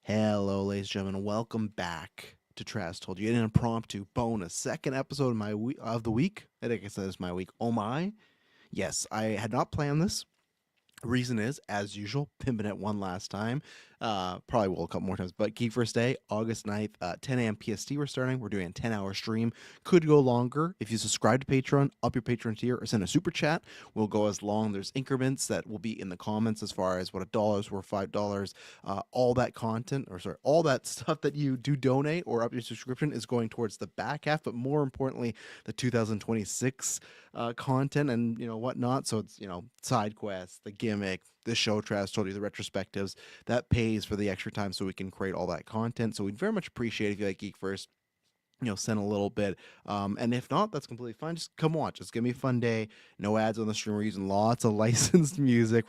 Hello, ladies and gentlemen. Welcome back to Trash Told You. An impromptu bonus second episode of of the week. I think I said it's my week. Oh my! Yes, I had not planned this. Reason is, as usual, pimping it one last time. Probably will a couple more times. But GeekVerse.ca, August 9th, 10 a.m. PST, we're starting. We're doing a 10-hour stream. Could go longer. If you subscribe to Patreon, up your Patreon tier, or send a super chat, will go as long. There's increments that will be in the comments as far as what $1 or $5. All that content, or sorry, all that stuff that you do donate or up your subscription is going towards the back half, but more importantly, the 2026 content and whatnot. So it's side quests, the gimmick, the show trash told you, the retrospectives that pays for the extra time so we can create all that content. So we'd very much appreciate if you like Geek First, send a little bit. And if not, that's completely fine. Just come watch. Just give me a fun day. No ads on the stream. We're using lots of licensed music.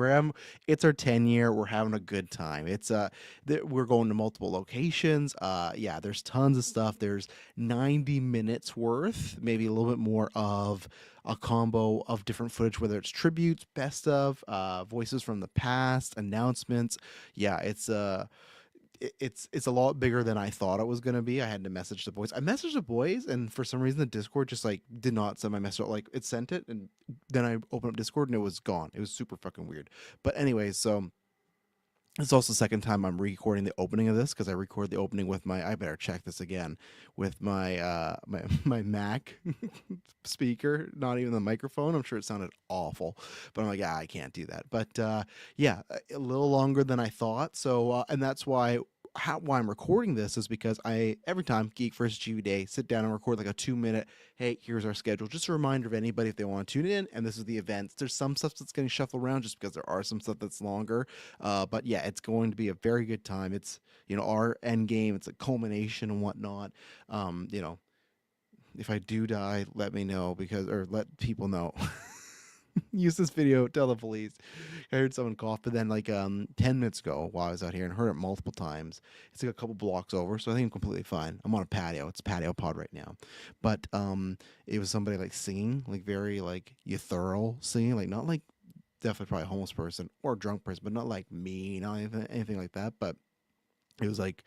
It's our 10 year. We're having a good time. We're going to multiple locations. Yeah, there's tons of stuff. There's 90 minutes worth, maybe a little bit more of a combo of different footage, whether it's tributes, best of, voices from the past, announcements. Yeah, it's a lot bigger than I thought it was gonna be. I had to message the boys. I messaged the boys, and for some reason, the Discord just like did not send my message. Like it sent it, and then I opened up Discord, and it was gone. It was super fucking weird. But anyways, so it's also the second time I'm recording the opening of this because I recorded the opening with my. I better check this again with my Mac speaker, not even the microphone. I'm sure it sounded awful, but I'm like, yeah, I can't do that. But yeah, a little longer than I thought. So and that's why I'm recording this is because I every time Geek First GV Day sit down and record like a 2 minute. Hey, here's our schedule. Just a reminder of anybody if they want to tune in. And this is the events. There's some stuff that's going to shuffle around just because there are some stuff that's longer. But yeah, it's going to be a very good time. It's our end game. It's a culmination and whatnot. If I do die, let me know or let people know. Use this video, tell the police. I heard someone cough, but then like 10 minutes ago while I was out here and heard it multiple times. It's like a couple blocks over, so I think I'm completely fine. I'm on a patio. It's a patio pod right now. But it was somebody like singing, like very like ethereal singing, like not like definitely probably a homeless person or a drunk person, but not like me, not anything like that. But it was like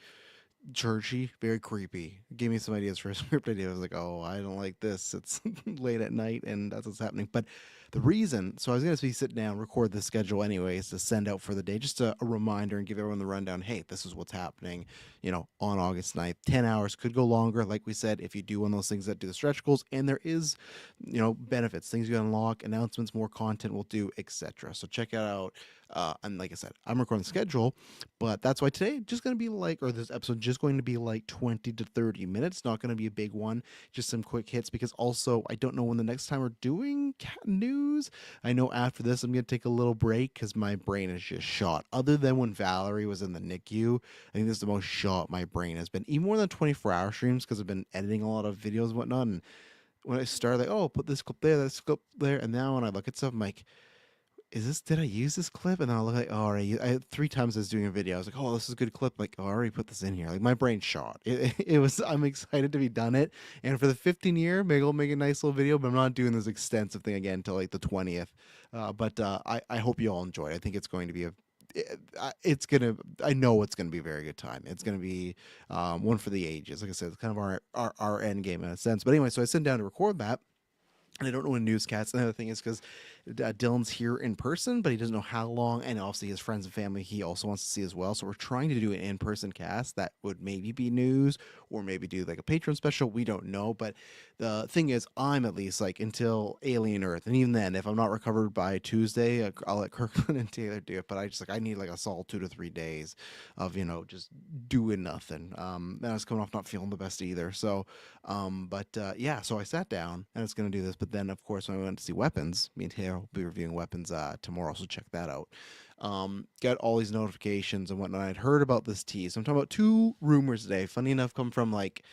churchy, very creepy. Gave me some ideas for a script idea. I was like, oh, I don't like this. It's late at night and that's what's happening. But the reason, so I was going to be sitting down, record the schedule anyways to send out for the day, just a reminder and give everyone the rundown. Hey, this is what's happening, on August 9th. 10 hours could go longer. Like we said, if you do one of those things that do the stretch goals, and there is, benefits, things you unlock, announcements, more content we'll do, etc. So check it out. And like I said, I'm recording the schedule, but that's why today just going to be like, or this episode just going to be like 20 to 30 minutes. Not going to be a big one, just some quick hits because also I don't know when the next time we're doing cat news. I know after this I'm going to take a little break because my brain is just shot. Other than when Valerie was in the NICU, I think this is the most shot my brain has been, even more than 24-hour streams because I've been editing a lot of videos and whatnot. And when I started, like, oh, put this clip there, this clip there, and now when I look at stuff, I'm like, did I use this clip? And then I'll look like, oh, already. I had 3 times I was doing a video. I was like, oh, this is a good clip. Like, oh, I already put this in here. Like, my brain shot. It was, I'm excited to be done it. And for the 15 year, maybe I'll make a nice little video, but I'm not doing this extensive thing again until like the 20th. I hope you all enjoy it. I think it's going to be I know it's gonna be a very good time. It's gonna be one for the ages. Like I said, it's kind of our end game in a sense. But anyway, so I sit down to record that. And I don't know when newscasts. Another thing is because Dylan's here in person, but he doesn't know how long. And obviously, his friends and family he also wants to see as well. So we're trying to do an in-person cast that would maybe be news or maybe do like a Patreon special. We don't know. But the thing is, I'm at least like until Alien Earth, and even then, if I'm not recovered by Tuesday, I'll let Kirkland and Taylor do it. But I need like a solid 2 to 3 days of just doing nothing. And I was coming off not feeling the best either. So yeah, so I sat down and it's going to do this. But then, of course, when I went to see Weapons, me and Taylor will be reviewing Weapons tomorrow, so check that out. Got all these notifications and whatnot. I'd heard about this tease. I'm talking about 2 rumors today. Funny enough, come from like,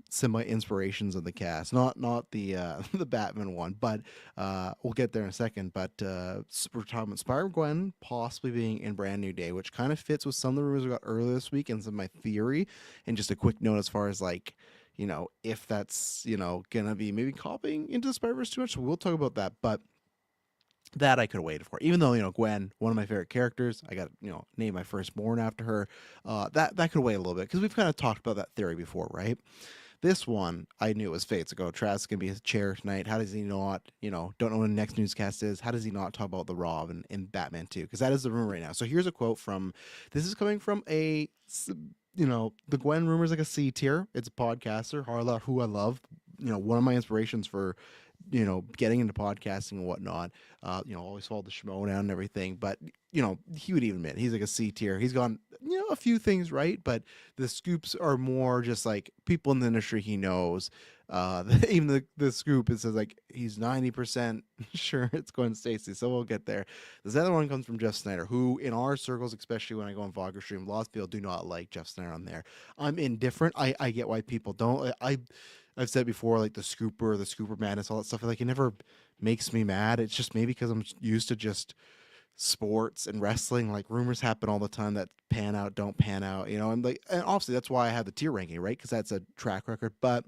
semi inspirations of the cast, not the the Batman one, but we'll get there in a second. But we're talking about Spider-Gwen possibly being in Brand New Day, which kind of fits with some of the rumors we got earlier this week and some of my theory. And just a quick note as far as like if that's, gonna be maybe copying into the Spider-Verse too much. So we'll talk about that. But That I could have waited for, even though Gwen, one of my favorite characters. I got name my firstborn after her. That could wait a little bit because we've kind of talked about that theory before, right? This one, I knew it was fate to go. Travis gonna be his chair tonight. How does he not, don't know when the next newscast is? How does he not talk about the Rob and Batman 2? Because that is the rumor right now. So here's a quote from, this is coming from the Gwen rumor is like a C tier. It's a podcaster, Harla, who I love. One of my inspirations for getting into podcasting and whatnot. Always followed the Schmodown and everything. But, he would even admit he's like a C tier. He's gone, a few things right, but the scoops are more just like people in the industry he knows. Even the scoop, it says like he's 90% sure it's Gwen Stacey. So we'll get there. This other one comes from Jeff Snyder, who in our circles, especially when I go on Vlogger stream, lots of people do not like Jeff Snyder on there. I'm indifferent. I get why people don't. I've said before, like the scooper madness, all that stuff. Like it never makes me mad. It's just maybe because I'm used to just sports and wrestling. Like rumors happen all the time that pan out, don't pan out. And obviously that's why I have the tier ranking, right? Because that's a track record. But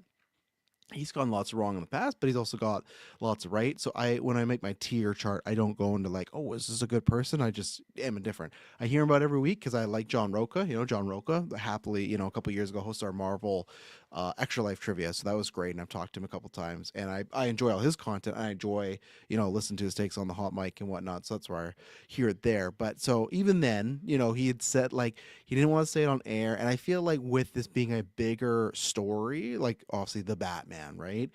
he's gone lots wrong in the past, but he's also got lots right. So when I make my tier chart, I don't go into like, oh, is this a good person? I just am indifferent. I hear him about every week because I like John Roca. John Roca happily, a couple years ago hosted our Marvel Extra Life trivia. So that was great. And I've talked to him a couple times and I enjoy all his content. And I enjoy, listen to his takes on the hot mic and whatnot. So that's where I hear it there. But so even then, he had said like he didn't want to say it on air. And I feel like with this being a bigger story, like obviously the Batman, right?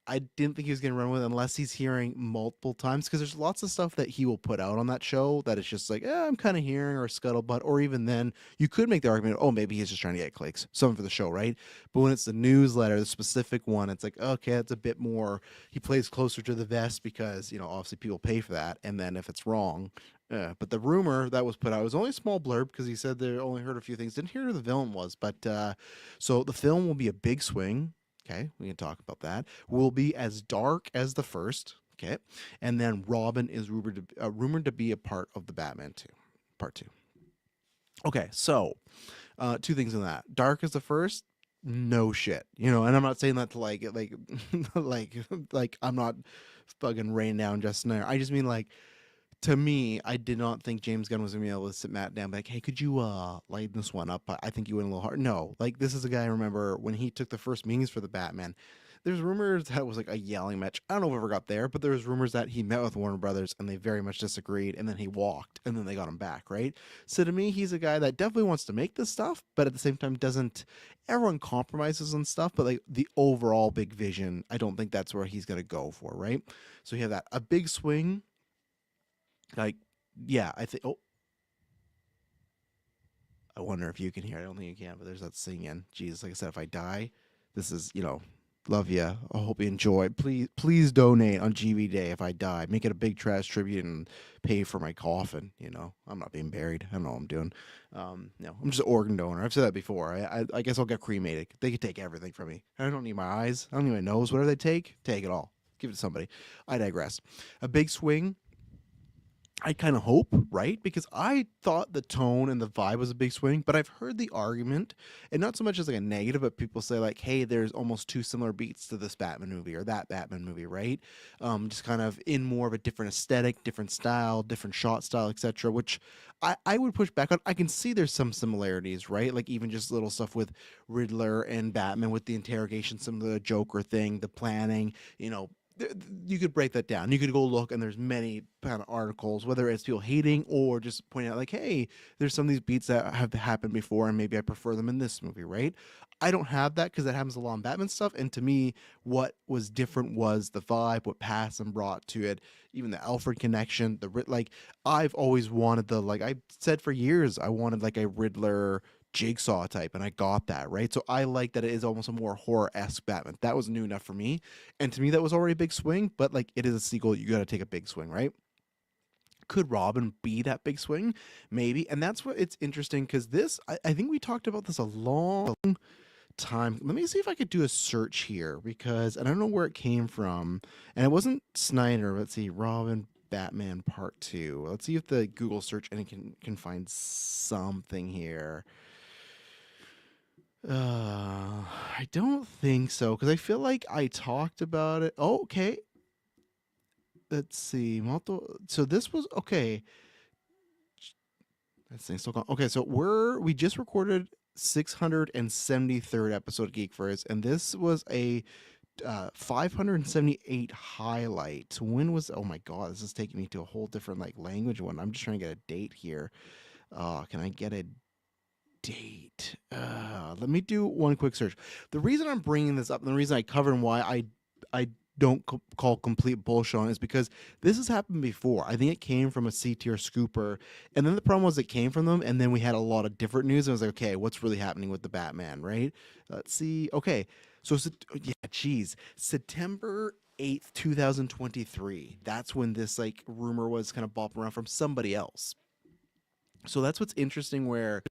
I didn't think he was going to run with it unless he's hearing multiple times because there's lots of stuff that he will put out on that show that it's just like, I'm kind of hearing or scuttlebutt, or even then you could make the argument, oh, maybe he's just trying to get clicks, something for the show, right? But when it's the newsletter, the specific one, it's like, okay, it's a bit more, he plays closer to the vest because, obviously people pay for that. And then if it's wrong, but the rumor that was put out was only a small blurb because he said they only heard a few things. Didn't hear who the villain was, but so the film will be a big swing. Okay, we can talk about that. Will be as dark as the first. Okay, and then Robin is rumored to be a part of the Batman 2, part 2. Okay, so two things in that. Dark as the first, no shit. And I'm not saying that to like like I'm not fucking rain down just now. I just mean like to me, I did not think James Gunn was gonna be able to sit Matt down, and be like, hey, could you lighten this one up? I think you went a little hard. No, like this is a guy I remember when he took the first meetings for the Batman. There's rumors that it was like a yelling match. I don't know if it ever got there, but there was rumors that he met with Warner Brothers and they very much disagreed, and then he walked, and then they got him back, right? So to me, he's a guy that definitely wants to make this stuff, but at the same time doesn't. Everyone compromises on stuff, but like the overall big vision, I don't think that's where he's gonna go for, right? So you have that a big swing, like yeah, I think. Oh, I wonder if you can hear. I don't think you can, but there's that singing. Jesus, like I said, if I die, this is love ya. I hope you enjoy. Please donate on GV Day if I die. Make it a big trash tribute and pay for my coffin. I'm not being buried. I don't know what I'm doing. No, I'm just an organ donor. I've said that before. I guess I'll get cremated. They could take everything from me. I don't need my eyes. I don't need my nose. Whatever they take it all. Give it to somebody. I digress. A big swing. I kind of hope, right? Because I thought the tone and the vibe was a big swing, but I've heard the argument, and not so much as like a negative, but people say like, "Hey, there's almost two similar beats to this Batman movie or that Batman movie, right? Just kind of in more of a different aesthetic, different style, different shot style, etc." Which I would push back on. I can see there's some similarities, right? Like even just little stuff with Riddler and Batman with the interrogation, some of the Joker thing, the planning, you could break that down. You could go look, and there's many kind of articles, whether it's people hating or just pointing out, like, hey, there's some of these beats that have happened before, and maybe I prefer them in this movie, right? I don't have that because that happens a lot in Batman stuff. And to me, what was different was the vibe, what Pattinson brought to it, even the Alfred connection, like I've always wanted like I said for years, I wanted like a Riddler Jigsaw type, and I got that, right? So I like that it is almost a more horror-esque Batman. That was new enough for me, and to me that was already a big swing, but like it is a sequel, you got to take a big swing, right? Could Robin be that big swing? Maybe. And that's what it's interesting because I think we talked about this a long time. Let me see if I could do a search here because I don't know where it came from. And it wasn't Snyder. Let's see, Robin Batman Part 2. Let's see if the Google search engine can find something here. I don't think so because I feel like I talked about it. Oh, okay. let's see. So this was okay. That thing's still going. Okay, so we just recorded 673rd episode of Geek Verse, and this was a 578 highlight. When was? Oh my god, this is taking me to a whole different like language one. I'm just trying to get a date here. Can I get a date? Let me do one quick search. The reason I'm bringing this up, and the reason I covered and why I don't call complete bullshit on it is because this has happened before. I think it came from a C tier scooper, and then the problem was it came from them, and then we had a lot of different news. And I was like, okay, what's really happening with the Batman, right? Let's see. Okay, so yeah, geez, September 8th, 2023. That's when this like rumor was kind of bopping around from somebody else. So that's what's interesting. Where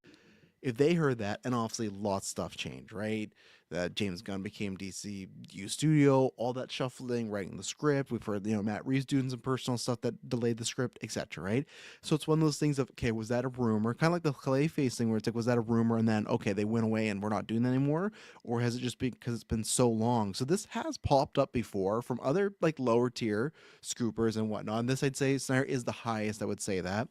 if they heard that, and obviously lots of stuff changed, right? That James Gunn became DCU Studio, all that shuffling, writing the script. We've heard, Matt Reeves doing some personal stuff that delayed the script, etc. Right? So it's one of those things of, okay, was that a rumor? Kind of like the Clayface thing, where it's like, was that a rumor? And then, okay, they went away and we're not doing that anymore, or has it just been because it's been so long? So this has popped up before from other like lower tier scoopers and whatnot. And this, I'd say, Snyder is the highest. I would say that.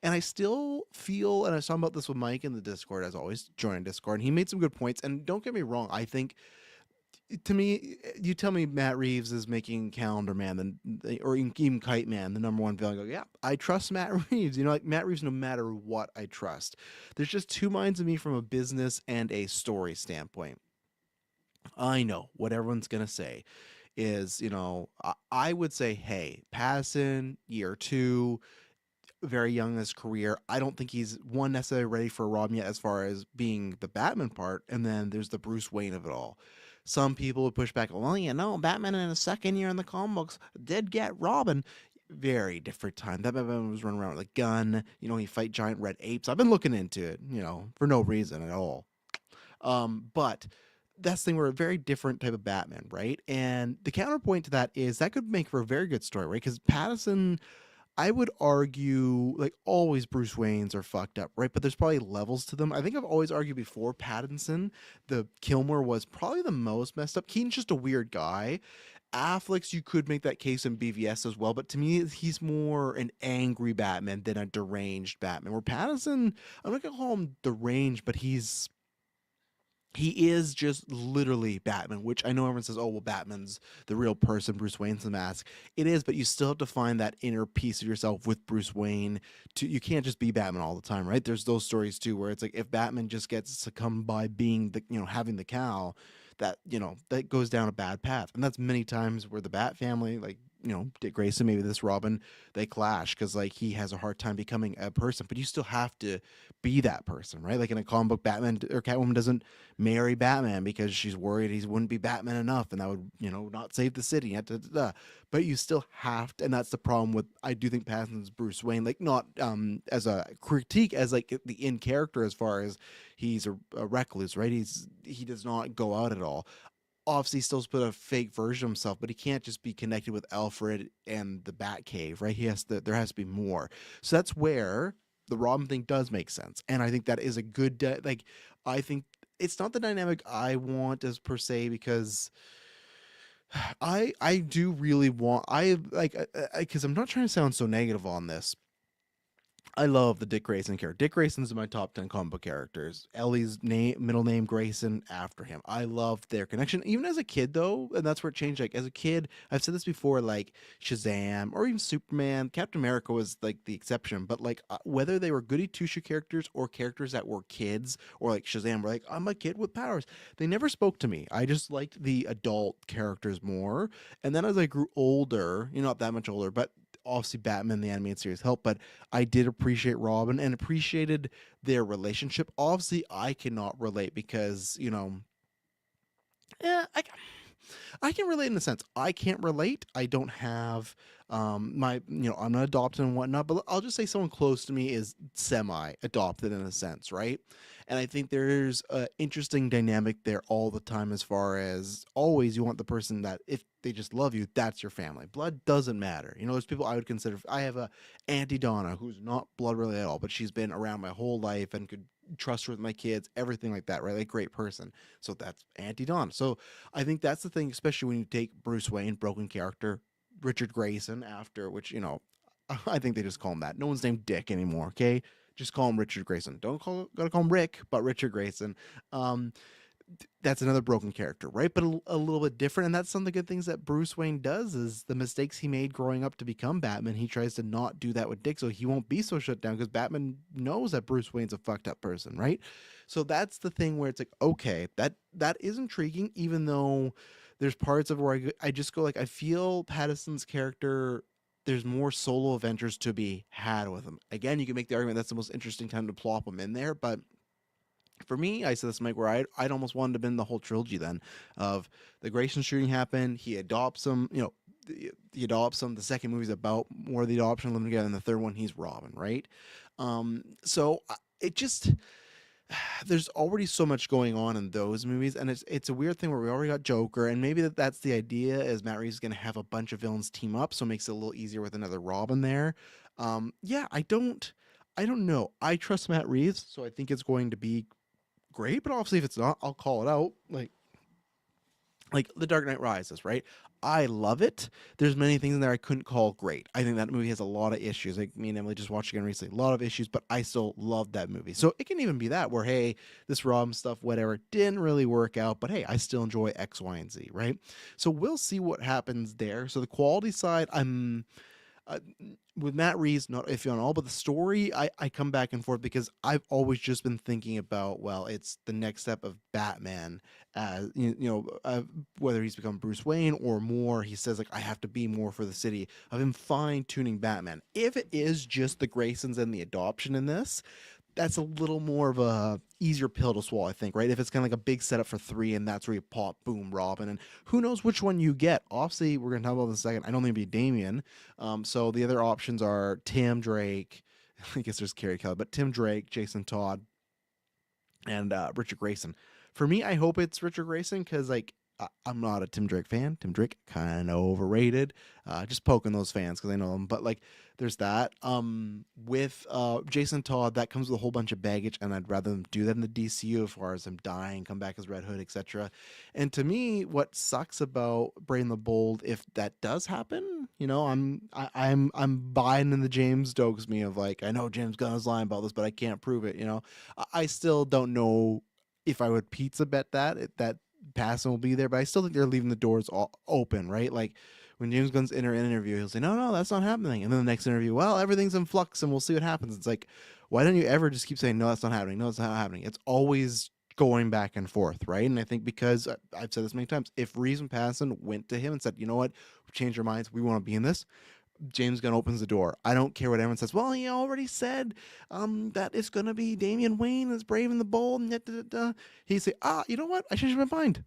And I still feel, and I was talking about this with Mike in the Discord, as always, joining Discord, and he made some good points. And don't get me wrong, I think, to me, you tell me Matt Reeves is making Calendar Man, or even Kite Man, the number one villain. I go, yeah, I trust Matt Reeves. Like Matt Reeves, no matter what, I trust. There's just two minds of me from a business and a story standpoint. I know what everyone's gonna say is, I would say, hey, Pattinson, year two, very young in his career. I don't think he's one necessarily ready for Robin yet as far as being the Batman part. And then there's the Bruce Wayne of it all. Some people would push back, well, Batman in his second year in the comic books did get Robin. Very different time. That Batman was running around with a gun. He fight giant red apes. I've been looking into it, for no reason at all. But that's the thing. We're a very different type of Batman, right? And the counterpoint to that is that could make for a very good story, right? Because Pattinson, I would argue, like always, Bruce Waynes are fucked up, right? But there's probably levels to them. I think I've always argued before Pattinson, the Kilmer was probably the most messed up. Keaton's just a weird guy. Affleck's, you could make that case in BVS as well, but to me, he's more an angry Batman than a deranged Batman. Where Pattinson, I'm not gonna call him deranged, but he is just literally Batman, which I know everyone says, oh, well, Batman's the real person, Bruce Wayne's the mask. It is, but you still have to find that inner piece of yourself with Bruce Wayne. You can't just be Batman all the time, right? There's those stories too where it's like if Batman just gets succumbed by being having the cow, that goes down a bad path. And that's many times where the Bat family, like, Dick Grayson, maybe this Robin, they clash because like he has a hard time becoming a person, but you still have to be that person, right? Like in a comic book, Batman or Catwoman doesn't marry Batman because she's worried he wouldn't be Batman enough and that would, not save the city. But you still have to, and that's the problem with, I do think Pattinson's Bruce Wayne, like not as a critique, as like the in character, as far as he's a recluse, right? He does not go out at all. Obviously still put a fake version of himself, but he can't just be connected with Alfred and the Batcave, right? There has to be more. So that's where the Robin thing does make sense, and I think that is a good like. I think it's not the dynamic I want as per se, because I do really want, I like, because I'm not trying to sound so negative on this. I love the Dick Grayson character. Dick Grayson's in my top 10 comic book characters. Ellie's middle name Grayson after him. I love their connection. Even as a kid, though, and that's where it changed. Like, as a kid, I've said this before, like Shazam or even Superman, Captain America was like the exception. But like, whether they were goody two shoe characters or characters that were kids, or like Shazam, were like, I'm a kid with powers. They never spoke to me. I just liked the adult characters more. And then as I grew older, not that much older, but obviously Batman the animated series helped, but I did appreciate Robin and appreciated their relationship. Obviously, I cannot relate because, yeah, I can relate in a sense. I can't relate. I don't have I'm not adopted and whatnot, but I'll just say someone close to me is semi adopted in a sense, right? And I think there's a interesting dynamic there all the time, as far as always you want the person that if they just love you, that's your family. Blood doesn't matter. There's people I would consider. I have a Auntie Donna who's not blood related at all, but she's been around my whole life and could trust her with my kids, everything like that, right? Like, great person. So that's Auntie Donna. So I think that's the thing, especially when you take Bruce Wayne, broken character, Richard Grayson after, which, I think they just call him that. No one's named Dick anymore, okay? Just call him Richard Grayson. Don't gotta call him Rick, but Richard Grayson. Um, that's another broken character, right? But a little bit different. And that's some of the good things that Bruce Wayne does is the mistakes he made growing up to become Batman. He tries to not do that with Dick, so he won't be so shut down because Batman knows that Bruce Wayne's a fucked up person, right? So that's the thing where it's like, okay, that is intriguing, even though there's parts of where I just go like, I feel Pattinson's character. There's more solo adventures to be had with him. Again, you can make the argument that's the most interesting time to plop him in there, but for me, I said this, Mike, where I'd almost wanted to have been the whole trilogy then of the Grayson shooting happened. He adopts him, he adopts him. The second movie's about more of the adoption living together. And the third one, he's Robin, right? So it just, there's already so much going on in those movies. And it's a weird thing where we already got Joker. And maybe that's the idea is Matt Reeves is going to have a bunch of villains team up. So it makes it a little easier with another Robin there. Yeah, I don't know. I trust Matt Reeves, so I think it's going to be great, but obviously if it's not, I'll call it out. Like The Dark Knight Rises, right? I love it. There's many things in there I couldn't call great. I think that movie has a lot of issues. Like me and Emily just watched again recently, a lot of issues, but I still love that movie. So it can even be that where hey, this Robin stuff, whatever, didn't really work out, but hey, I still enjoy X, Y, and Z, right? So we'll see what happens there. So the quality side, uh, with Matt Reeves, not iffy on all, but the story, I come back and forth because I've always just been thinking about, well, it's the next step of Batman as, whether he's become Bruce Wayne or more, he says, like, I have to be more for the city, of him fine tuning Batman. If it is just the Graysons and the adoption in this, that's a little more of a easier pill to swallow, I think, right? If it's kind of like a big setup for three, and that's where you pop, boom, Robin, and who knows which one you get. Obviously, we're gonna talk about this in a second. I don't think it'd be Damien. So the other options are Tim Drake. I guess there's Carrie Kelly, but Tim Drake, Jason Todd, and Richard Grayson. For me, I hope it's Richard Grayson because like I'm not a Tim Drake fan. Tim Drake kind of overrated. Just poking those fans because I know them. But like, there's that. With Jason Todd, that comes with a whole bunch of baggage, and I'd rather them do that in the DCU as far as him dying, come back as Red Hood, etc. And to me, what sucks about Brain the Bold, if that does happen, I'm buying in the James Stokes me of like, I know James Gunn is lying about this, but I can't prove it. I still don't know if I would pizza bet that Passon will be there, but I still think they're leaving the doors all open, right? Like when James Gunn's in an interview, he'll say, "No, that's not happening," and then the next interview, "Well, everything's in flux, and we'll see what happens." It's like, why don't you ever just keep saying, "No, that's not happening. No, it's not happening." It's always going back and forth, right? And I think because I've said this many times, if Reeves and Passon went to him and said, "You know what, we've changed our minds, we want to be in this," James Gunn opens the door. I don't care what everyone says. Well, he already said that it's going to be Damian Wayne as Brave and the Bold. And da, da, da. He'd say, you know what? I changed my mind.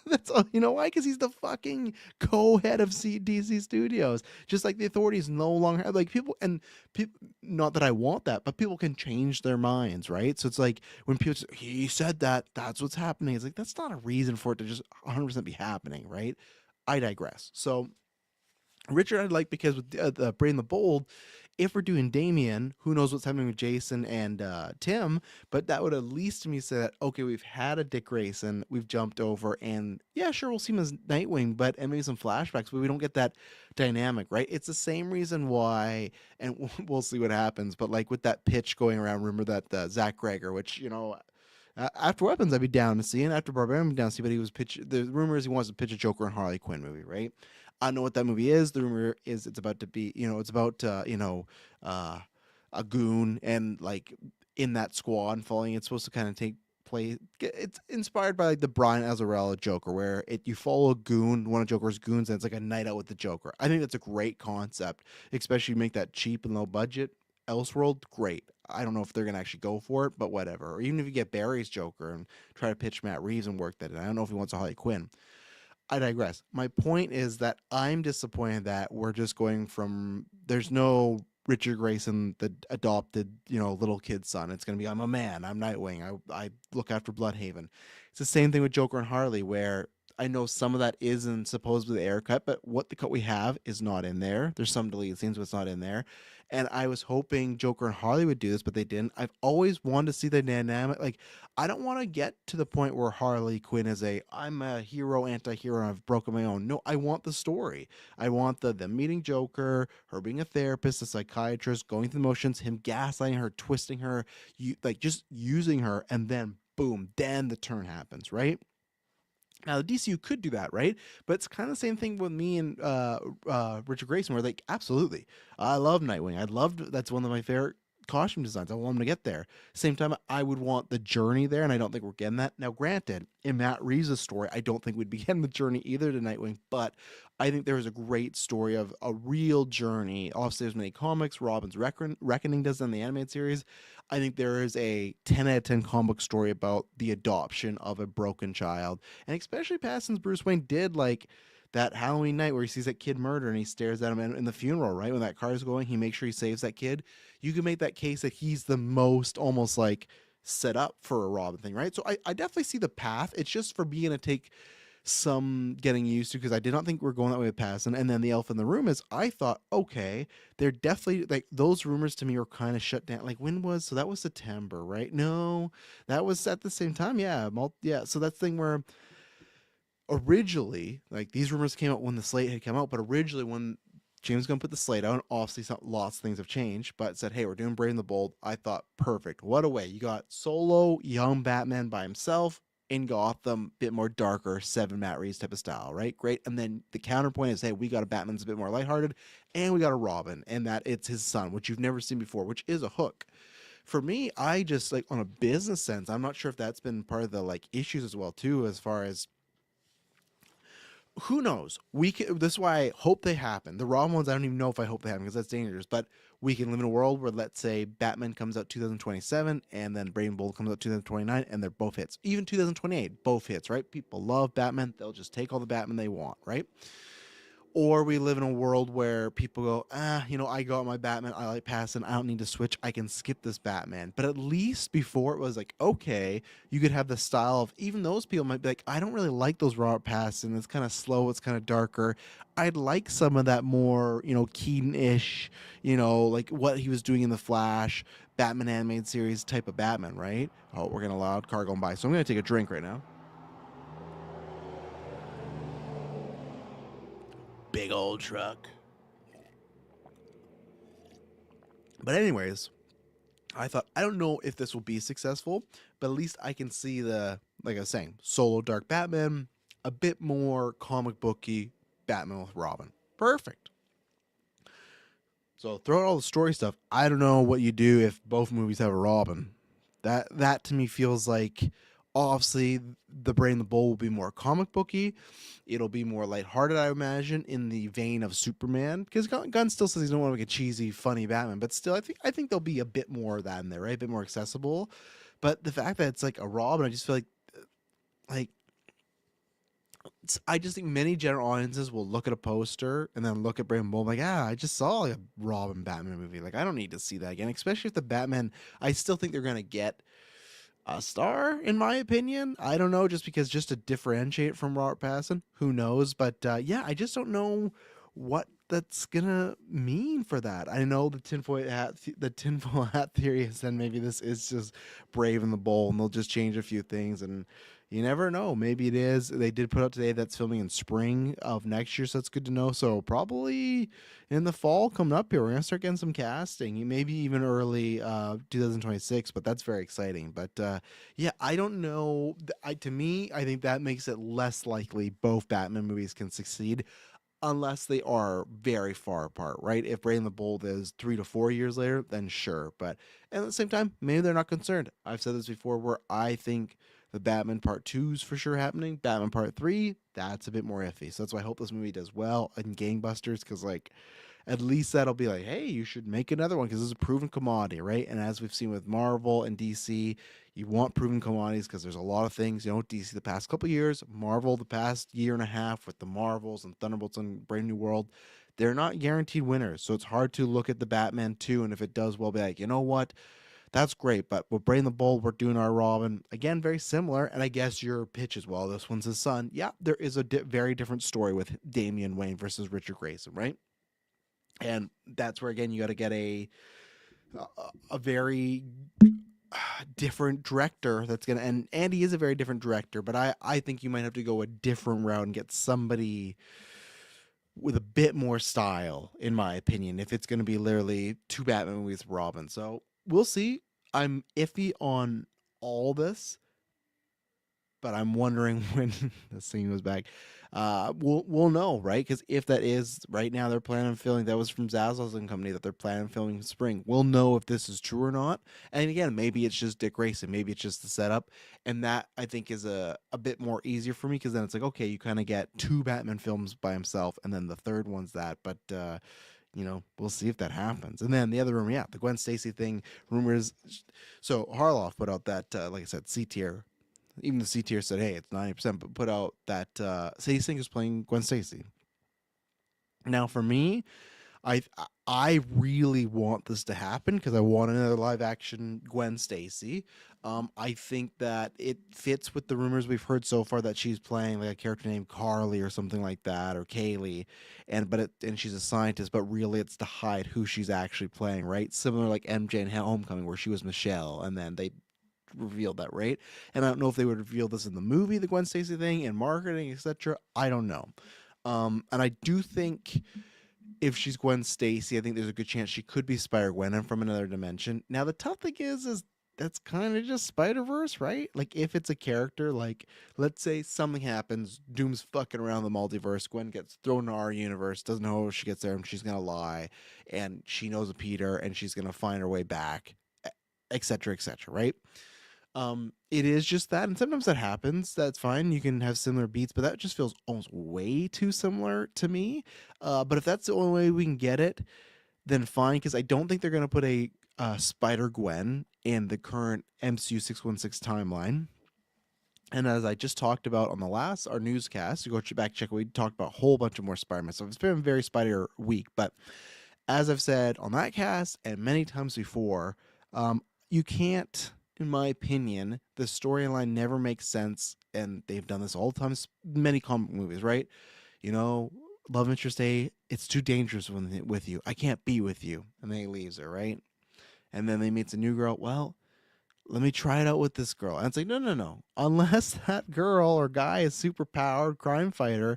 That's all. You know why? Because he's the fucking co-head of DC Studios. Just like the authorities no longer have like people and people. Not that I want that, but people can change their minds, right? So it's like when people say, he said that, that's what's happening. It's like that's not a reason for it to just 100% be happening, right? I digress. So Richard, I'd like because with the Brain the Bold, if we're doing Damien, who knows what's happening with Jason and Tim, but that would at least to me say that, okay, we've had a Dick Grayson, we've jumped over, and yeah, sure, we'll see him as Nightwing, but and maybe some flashbacks, but we don't get that dynamic, right? It's the same reason why, and we'll see what happens, but like with that pitch going around, remember that Zach Greger, which, after Weapons, I'd be down to see, and after Barbarian, I'd be down to see, but he was pitch. The rumor is he wants to pitch a Joker and Harley Quinn movie, right? I don't know what that movie is. The rumor is it's about to be, it's about, uh, a goon and like in that squad following. It's supposed to kind of take place. It's inspired by like the Brian Azzarello Joker, where you follow a goon, one of Joker's goons, and it's like a night out with the Joker. I think that's a great concept, especially make that cheap and low budget. Elseworld, great. I don't know if they're gonna actually go for it, but whatever. Or even if you get Barry's Joker and try to pitch Matt Reeves and work that in. I don't know if he wants a Harley Quinn. I digress. My point is that I'm disappointed that we're just going from there's no Richard Grayson, the adopted, little kid son. It's gonna be I'm a man, I'm Nightwing, I look after Bloodhaven. It's the same thing with Joker and Harley, where I know some of that is in supposedly the air cut, but what the cut we have is not in there. There's some deleted scenes, but it's not in there. And I was hoping Joker and Harley would do this, but they didn't. I've always wanted to see the dynamic. Like, I don't want to get to the point where Harley Quinn is I'm a hero, anti-hero, and I've broken my own. No, I want the story. I want the them meeting Joker, her being a therapist, a psychiatrist, going through the motions, him gaslighting her, twisting her, like just using her, and then boom, then the turn happens, right? Now the DCU could do that, right? But it's kind of the same thing with me and Richard Grayson, where like, absolutely, I love Nightwing. I loved that's one of my favorite costume designs. I want him to get there. Same time, I would want the journey there, and I don't think we're getting that. Now, granted, in Matt Reeves' story, I don't think we'd be getting the journey either to Nightwing, but I think there was a great story of a real journey. Obviously, there's many comics. Robin's Reckoning does in the animated series. I think there is a 10 out of 10 comic story about the adoption of a broken child, and especially past since Bruce Wayne did like that Halloween night where he sees that kid murder and he stares at him in the funeral, right? When that car is going, he makes sure he saves that kid. You can make that case that he's the most almost like set up for a Robin thing, right? So I definitely see the path. It's just for me to take some getting used to because I did not think we are going that way with Pattinson. And then the elf in the room is I thought, okay, they're definitely like those rumors to me were kind of shut down. Like when was so that was September, right? No, that was at the same time. Yeah, yeah. So that's the thing where originally, like these rumors came out when the slate had come out, but originally when James Gunn put the slate out, obviously lots of things have changed, but said, hey, we're doing Brave and the Bold. I thought, perfect. What a way. You got solo, young Batman by himself in Gotham, bit more darker, seven Matt Reeves type of style, right? Great. And then the counterpoint is, hey, we got a Batman's a bit more lighthearted, and we got a Robin, and that it's his son, which you've never seen before, which is a hook. For me, I just like on a business sense, I'm not sure if that's been part of the like issues as well, too, as far as who knows? We can, this is why I hope they happen. The Robin ones, I don't even know if I hope they happen because that's dangerous. But we can live in a world where, let's say, Batman comes out 2027 and then Brave and Bold comes out 2029 and they're both hits. Even 2028, both hits, right? People love Batman. They'll just take all the Batman they want, right? Or we live in a world where people go, I got my Batman, I like passing, I don't need to switch, I can skip this Batman. But at least before it was like, okay, you could have the style of, even those people might be like, I don't really like those Robert Pattinson, it's kind of slow, it's kind of darker. I'd like some of that more, Keaton-ish, like what he was doing in The Flash, Batman animated series type of Batman, right? Oh, we're getting a loud car going by, so I'm going to take a drink right now. Big old truck. But anyways, I thought I don't know if this will be successful, but at least I can see the like I was saying, solo dark Batman, a bit more comic booky Batman with Robin. Perfect. So throw out all the story stuff. I don't know what you do if both movies have a Robin. That to me feels like obviously the Brain and the Bull will be more comic booky. It'll be more lighthearted, I imagine, in the vein of Superman. Because Gunn still says he don't want to make a cheesy, funny Batman, but still, I think there'll be a bit more of that in there, right? A bit more accessible. But the fact that it's like a Robin, I just feel like I just think many general audiences will look at a poster and then look at Brave and Bold like, I just saw like a Robin Batman movie. Like, I don't need to see that again. Especially if the Batman, I still think they're gonna get a star, in my opinion. I don't know, just to differentiate from Robert Pattinson. Who knows? But yeah, I just don't know what that's gonna mean for that. I know the tinfoil hat theory is then maybe this is just Brave and the Bold, and they'll just change a few things, and you never know. Maybe it is. They did put out today that's filming in spring of next year, so that's good to know. So probably in the fall coming up here, we're gonna start getting some casting. Maybe even early 2026, but that's very exciting. But yeah, I don't know. To me, I think that makes it less likely both Batman movies can succeed unless they are very far apart, right? If Brave and the Bold is 3 to 4 years later, then sure. But at the same time, maybe they're not concerned. I've said this before where I think the Batman Part 2 is for sure happening. Batman Part 3, that's a bit more iffy. So that's why I hope this movie does well in gangbusters because, like, at least that'll be like, hey, you should make another one because this is a proven commodity, right? And as we've seen with Marvel and DC, you want proven commodities because there's a lot of things, DC the past couple years, Marvel the past year and a half with the Marvels and Thunderbolts and Brave New World, they're not guaranteed winners. So it's hard to look at the Batman 2 and if it does well, be like, you know what? That's great. But with Brain the Bold, we're doing our Robin again, very similar. And I guess your pitch as well. This one's his son. Yeah, there is a very different story with Damian Wayne versus Richard Grayson, right? And that's where again you got to get a very different director that's gonna, and Andy is a very different director, but I think you might have to go a different route and get somebody with a bit more style, in my opinion, if it's gonna be literally two Batman movies with Robin. So we'll see. I'm iffy on all this, but I'm wondering when the scene was back. We'll know, right? Because if that is right now, they're planning on filming. That was from Zazzle's and Company that they're planning on filming in spring. We'll know if this is true or not. And again, maybe it's just Dick Grayson. Maybe it's just the setup, and that I think is a bit more easier for me because then it's like okay, you kind of get two Batman films by himself, and then the third one's that. But we'll see if that happens. And then the other rumor, yeah, the Gwen Stacy thing rumors. So Harloff put out that, like I said, C tier, even the C tier said, "Hey, it's 90%," but put out that Sadie Sink is playing Gwen Stacy. Now, for me, I I really want this to happen because I want another live action Gwen Stacy. I think that it fits with the rumors we've heard so far that she's playing like a character named Carly or something like that, or Kaylee, and she's a scientist, but really it's to hide who she's actually playing, right? Similar like MJ in Homecoming, where she was Michelle, and then they revealed that, right? And I don't know if they would reveal this in the movie, the Gwen Stacy thing, in marketing, etc. I don't know. And I do think if she's Gwen Stacy, I think there's a good chance she could be Spider Gwen and from another dimension. Now the tough thing is that's kind of just Spider Verse, right? Like if it's a character, like let's say something happens, Doom's fucking around the multiverse, Gwen gets thrown into our universe, doesn't know how she gets there, and she's gonna lie, and she knows a Peter, and she's gonna find her way back, etc., etc., right? It is just that, and sometimes that happens. That's fine. You can have similar beats, but that just feels almost way too similar to me. But if that's the only way we can get it, then fine. Because I don't think they're gonna put a Spider Gwen in the current MCU 616 timeline. And as I just talked about on the last our newscast, you go back check. We talked about a whole bunch of more Spider-Man. So it's been a very Spider week. But as I've said on that cast and many times before, you can't, in my opinion, the storyline never makes sense, and they've done this all the time. Many comic movies, right? You know, love interest A, it's too dangerous with you. I can't be with you, and then he leaves her, right? And then they meets a new girl. Well, let me try it out with this girl. And it's like, no, no, no. Unless that girl or guy is super powered crime fighter,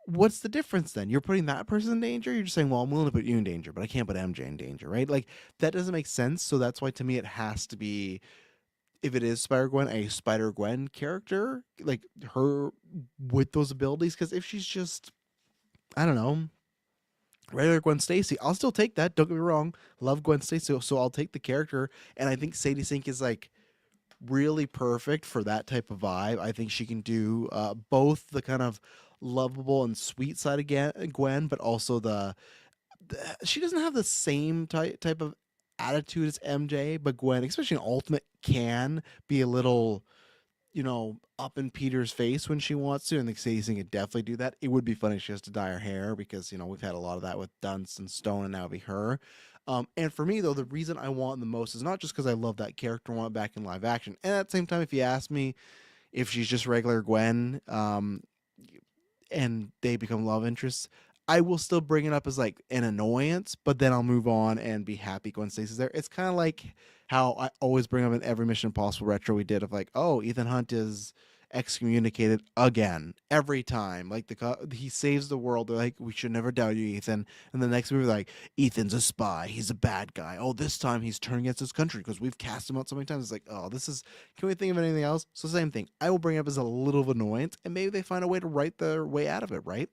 what's the difference then? You're putting that person in danger. You're just saying, well, I'm willing to put you in danger, but I can't put MJ in danger, right? Like that doesn't make sense. So that's why to me it has to be, if it is Spider Gwen, a Spider Gwen character, like her with those abilities. Because if she's just, I don't know, regular Gwen Stacy, I'll still take that. Don't get me wrong, love Gwen Stacy, so I'll take the character. And I think Sadie Sink is like really perfect for that type of vibe. I think she can do both the kind of lovable and sweet side of Gwen, but also the she doesn't have the same type of attitude as MJ, but Gwen, especially in Ultimate, can be a little, up in Peter's face when she wants to, and the Stacey could definitely do that. It would be funny if she has to dye her hair because we've had a lot of that with Dunst and Stone, and now it'll be her. And for me though, the reason I want the most is not just because I love that character and want it back in live action. And at the same time, if you ask me if she's just regular Gwen, and they become love interests, I will still bring it up as like an annoyance, but then I'll move on and be happy Gwen Stacy's there. It's kind of like how I always bring up in every Mission Impossible retro we did of like, oh, Ethan Hunt is excommunicated again every time. Like he saves the world. They're like, we should never doubt you, Ethan. And the next movie, like, Ethan's a spy. He's a bad guy. Oh, this time he's turning against his country because we've cast him out so many times. It's like, oh, this is. Can we think of anything else? So same thing. I will bring it up as a little of annoyance, and maybe they find a way to write their way out of it, right?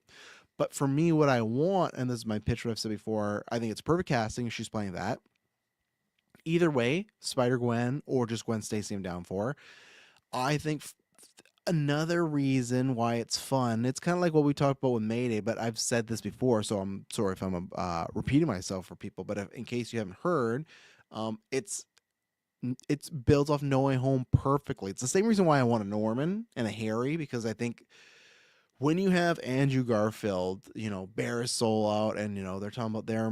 But for me, what I want, and this is my pitch, what I've said before, I think it's perfect casting if she's playing that. Either way, Spider Gwen or just Gwen Stacy, I'm down for. I think another reason why it's fun, it's kind of like what we talked about with Mayday, but I've said this before, so I'm sorry if I'm repeating myself for people, but in case you haven't heard, it's built off No Way Home perfectly. It's the same reason why I want a Norman and a Harry, because I think when you have Andrew Garfield, bare his soul out, and they're talking about their,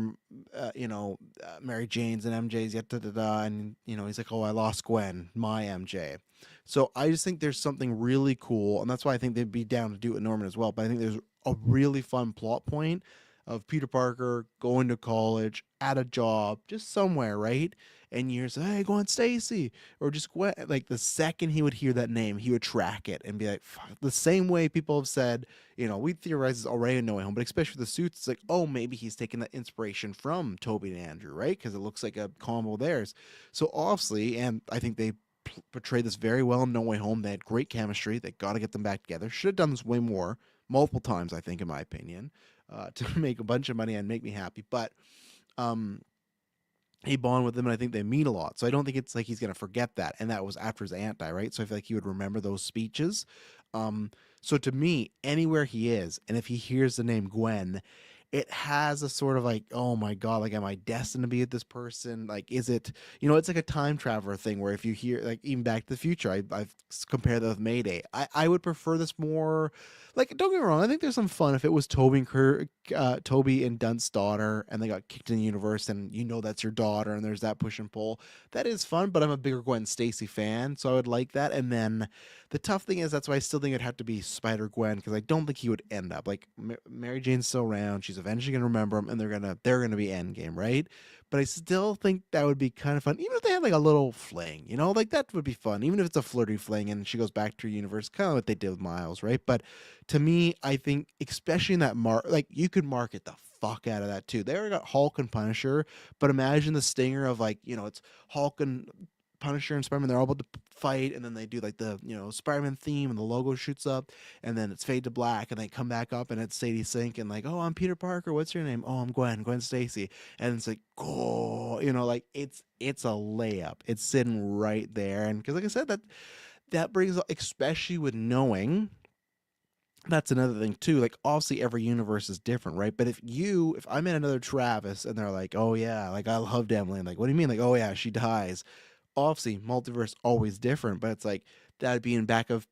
Mary Jane's and MJ's, yet da da da, and he's like, oh, I lost Gwen, my MJ. So I just think there's something really cool, and that's why I think they'd be down to do it with Norman as well. But I think there's a really fun plot point of Peter Parker going to college, at a job, just somewhere, right? And you're saying, hey, Gwen Stacy, or just Gwen. Like the second he would hear that name, he would track it and be like, fuck. The same way people have said, we theorize it's already in No Way Home, but especially with the suits, it's like, oh, maybe he's taking that inspiration from Toby and Andrew, right? Because it looks like a combo of theirs. So obviously, and I think they portrayed this very well in No Way Home. They had great chemistry. They got to get them back together. Should have done this way more, multiple times, I think, in my opinion, to make a bunch of money and make me happy. But um, he bond with them, and I think they mean a lot. So I don't think it's like he's gonna forget that. And that was after his aunt died, right? So I feel like he would remember those speeches. Um, so to me, anywhere he is, and if he hears the name Gwen, it has a sort of like, oh my god, like, am I destined to be with this person? Like, is it, it's like a time traveler thing where if you hear, like, even Back to the Future, I've compared that with Mayday. I would prefer this more. Like, don't get me wrong, I think there's some fun if it was Toby and Dunt's daughter, and they got kicked in the universe, and that's your daughter, and there's that push and pull. That is fun, but I'm a bigger Gwen Stacy fan, so I would like that. And then the tough thing is that's why I still think it'd have to be Spider Gwen, because I don't think he would end up like Mary Jane's still around. She's eventually gonna remember him, and they're gonna be Endgame, right? But I still think that would be kind of fun, even if they had like a little fling, like that would be fun, even if it's a flirty fling and she goes back to her universe, kind of what they did with Miles, right? But to me, I think especially in that like you could market the fuck out of that too. They already got Hulk and Punisher, but imagine the stinger of like, it's Hulk and Punisher and Spider-Man, they're all about to fight, and then they do like the Spider-Man theme, and the logo shoots up, and then it's fade to black, and they come back up, and it's Sadie Sink, and like, oh, I'm Peter Parker. What's your name? Oh, I'm Gwen Stacy, and it's like, oh, like it's a layup. It's sitting right there, and because like I said, that brings, especially with knowing. That's another thing too. Like obviously every universe is different, right? But if I'm in another Travis and they're like, oh yeah, like I loved Emily, and like, what do you mean? Like, oh yeah, she dies. Obviously multiverse always different, but it's like that'd be in back of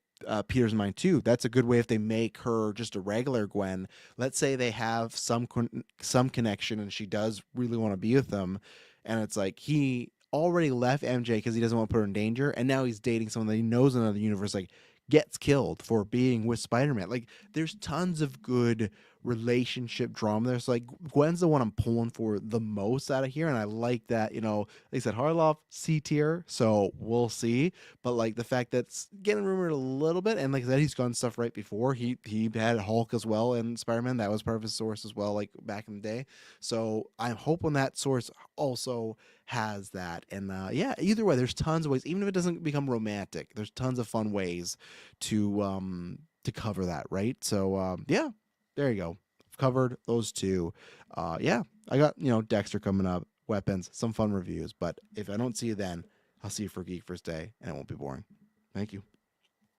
Peter's mind too. That's a good way if they make her just a regular Gwen. Let's say they have some connection and she does really want to be with them, and it's like he already left MJ because he doesn't want to put her in danger, and now he's dating someone that he knows in another universe, like gets killed for being with Spider-Man. Like there's tons of good relationship drama there. So like Gwen's the one I'm pulling for the most out of here, and I like that. Like I said, Harloff C tier, so we'll see. But like the fact that's getting rumored a little bit, and like I said, he's gotten stuff right before. He had Hulk as well and Spider-Man. That was part of his source as well, like back in the day. So I'm hoping that source also has that. And yeah, either way, there's tons of ways. Even if it doesn't become romantic, there's tons of fun ways to cover that, right? So yeah, there you go. I've covered those two. Yeah, I got Dexter coming up, weapons, some fun reviews. But if I don't see you then, I'll see you for Geek First Day, and it won't be boring. Thank you.